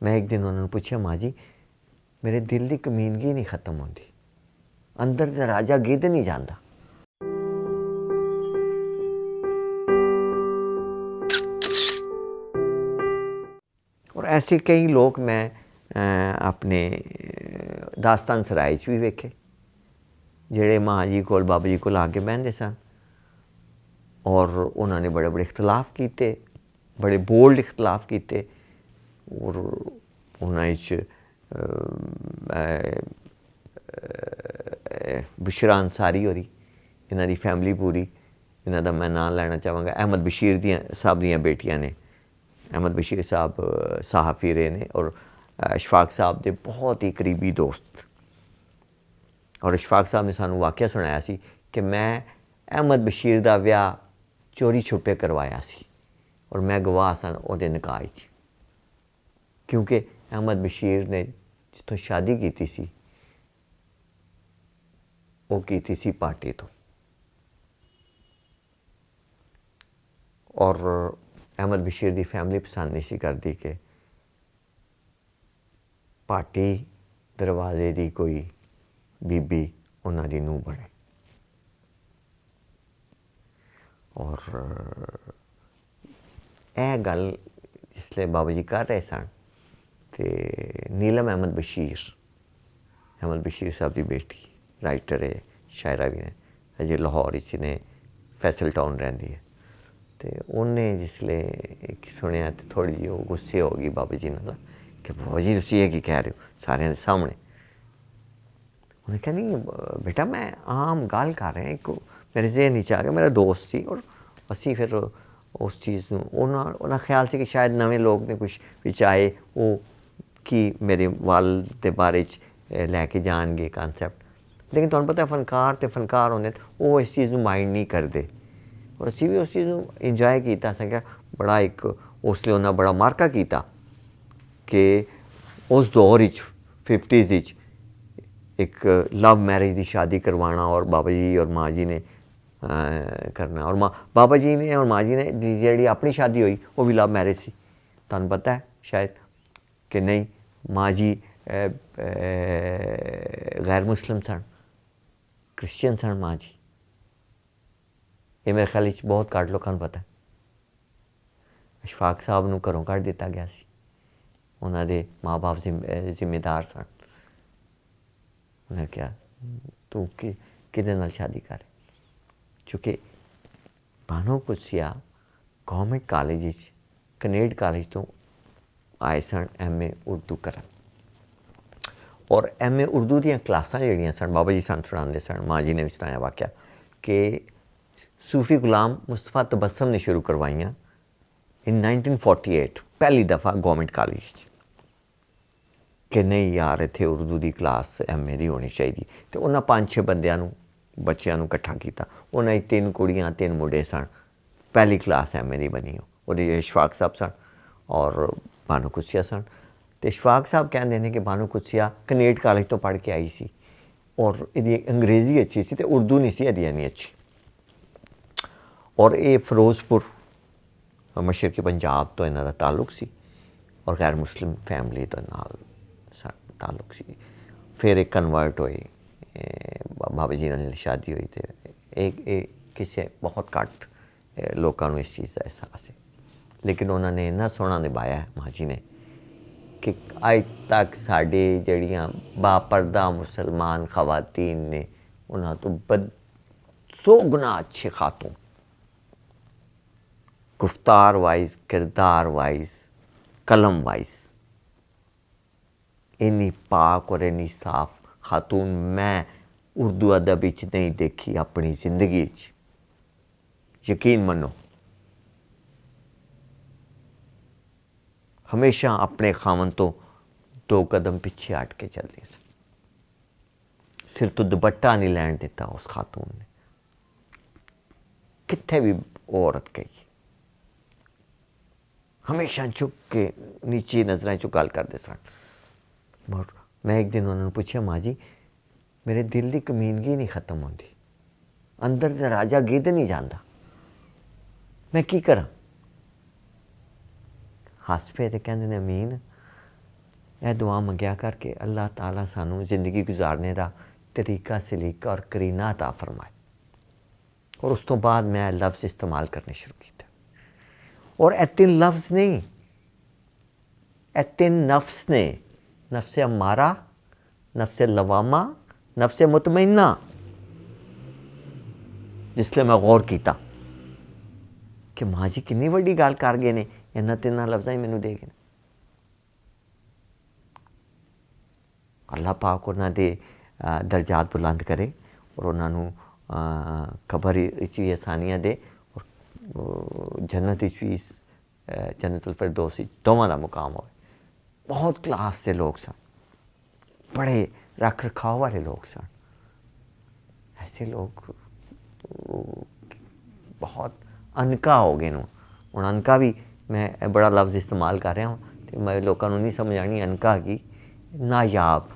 मैं एक दिन उन्होंने पूछा, माँ जी मेरे दिल की कमीनगी नहीं खत्म होती, अंदर दा राजा गिद्ध नहीं जाता। और ऐसे कई लोग मैं अपने दास्तान सराय च भी वेखे, जेड़े माँ जी कोल बाबा जी कोल आके बहंदे सन और उन्होंने बड़े बड़े इख्तलाफ किए, बड़े बोल्ड इख्तलाफ किए। और उन्हें बुशरा अंसारी होरी, इन्हां दी फैमिली पूरी, इन्हां दा मैं नाम लेना चाहांगा, अहमद बशीर साहब दियां बेटियां ने। अहमद बशीर साहब सहाफ़ी रहे ने और इशफाक साहब दे बहुत ही करीबी दोस्त। और इशफाक साहब ने सानू वाक़या सुनाया सी कि मैं अहमद बशीर दा विआह चोरी छुपे करवाया सी और मैं गवाह सन उहदे निकाह च, क्योंकि अहमद बशीर ने जिथों शादी की सी वो की सी पार्टी तो। और अहमद बशीर की फैमिली पसंद नहीं सी करती कि पार्टी दरवाजे की कोई बीबी उन्हां दी नूंह बने। और यह गल जिसले बाबा जी कर रहे सन तो नीलम अहमद बशीर साहब की बेटी राइटर है, शायरा भी ने, अजे लाहौर ने फैसल टाउन रहिंदी है। तो उन्हें जिसले सुनिया तो थोड़ी जी गुस्से हो गई बाबा जी नाल कि बाबा जी तुसीं ये की कह रहे हो सारे सामने। उन्हें कहा नहीं बेटा मैं आम गल कर रहा, एक मेरे जहन च आ गया, मेरा दोस्त सी और असी फिर उस चीज़ उन्होंने ख्याल से कि शायद नवे लोग ने कुछ विच आए वो कि मेरे वाल के बारे लैके जाएंगे कॉन्सैप्ट। लेकिन तुहानूं पता फनकार तो फनकार होंदे वो इस चीज़ को माइंड नहीं करते। और असी भी उस चीज़ को इंजॉय किया। असें क्या बड़ा एक उसले उन्हें बड़ा मार्का किया कि उस दौर 50s एक लव मैरिज की शादी करवाना और बाबा जी और माँ जी ने करना। और बाबा जी ने और माँ जी ने जी अपनी शादी हुई वो भी लव मैरिज सी। तुहानूं पता है शायद कि नहीं, माँ जी गैर मुस्लिम सन, क्रिश्चियन सन माँ जी। ये मेरे ख्याल बहुत घट लोगों को पता है। इशफाक साहब नूं घरों कढ़ दिता गया सी, उन्हां दे माँ बाप जिम्मेदार सन। उन्हें क्या तू किहदे नाल शादी कर, चूँकि भानो कुसिया गौरमेंट कॉलेज कनेड कॉलेज तो आए सन MA उर्दू करन। और MA उर्दू दी क्लासां जिहड़ियां सन बाबा जी सन सुणांदे सन, माँ जी ने भी सुनाया वाक़या कि सूफी गुलाम मुस्तफा तबस्सम ने शुरू करवाइयां इन 1948 पहली दफ़ा गौरमेंट कॉलेज कि नहीं यार इत्थे उर्दू की क्लास MA की होनी चाहिए। तो उन्हें 5-6 बंदियां बच्चों इकट्ठा किया। उन्हें 3 कुड़ियाँ 3 मुंडे सन, पहली क्लास MA की बनी। वो इशफाक साहब सन और भानो कुसिया सन। तो इशफाक साहब कहते हैं कि भानो कुसिया कनेड कॉलेज तो पढ़ के आई सी और ये अंग्रेज़ी अच्छी सी तो उर्दू नहीं सी इन्नी अच्छी। और ये फिरोजपुर मशरकी पंजाब तो इन्हों का ताल्लुक सी और गैर मुस्लिम फैमिली तो नाल ताल्लुक सी। फिर एक कन्वर्ट हुई, बाबा जी नाल शादी हुई तो एक किसी बहुत घट लोगों इस चीज़ का एहसास है। लेकिन उन्होंने इन्ना सोहना निभाया है माँ जी ने कि अज तक साढ़े जड़ियाँ बापरदा मुसलमान खवातीन ने उन्होंने तो 100 गुना अच्छे खातून, गुफ्तार वाइज, किरदार वाइज, कलम वाइज इन्नी पाक और इन्नी साफ खातून मैं उर्दू अदब नहीं देखी अपनी जिंदगी च। यकीन मनो हमेशा अपने खामन तो 2 कदम पीछे हट के चलती सन। सिर तो दुपट्टा नहीं लैन दिता उस खातून ने, कित्थे भी औरत गई हमेशा झुक के नीची नज़रें चो गल करते सन। और मैं एक दिन उन्होंने पूछा, माँ जी मेरे दिल की कमीनगी नहीं खत्म होती, अंदर दा राजा गिद्ध नहीं जाता, मैं की करा। हस पे तो कहते ने अमीन ਇਹ ਦੁਆ ਮੰਗਿਆ ਕਰਕੇ ਅੱਲਾਹ ਤਾਲਾ ਸਾਨੂੰ ਜ਼ਿੰਦਗੀ ਗੁਜ਼ਾਰਨੇ ਦਾ ਤਰੀਕਾ ਸਲੀਕਾ ਔਰ ਕਰੀਨਾ ਅਤਾ ਫਰਮਾਏ। और उस तो बाद मैं लफ्ज़ इस्तेमाल करने शुरू किया और ए 3 लफ्ज़ नहीं, ए 3 नफ्स ने, नफ्स अम्मारा, नफ्स लवामा, नफ्स मुतमइन्ना, जिसले मैं गौर किया कि माँ जी कितनी वड्डी गल कर गए ने, इन्हां 3 लफ्ज़ां ही मैनूं दे गए। अल्लाह पाक उन्हां दे दर्जात बुलंद करे और उन्हां नूं कबर विच भी आसानियां दे और जन्नत विच भी जन्नतुल फिरदौस दोवां दा मुकाम होवे। बहुत क्लास के लोग सन, बड़े रख रखाव वाले लोग सन। ऐसे लोग बहुत अनका हो गए न। हुण अनका भी मैं बड़ा लफ्ज़ इस्तेमाल कर रहा हूँ तो मैं लोगों नहीं समझ आनी अनका की नायाब,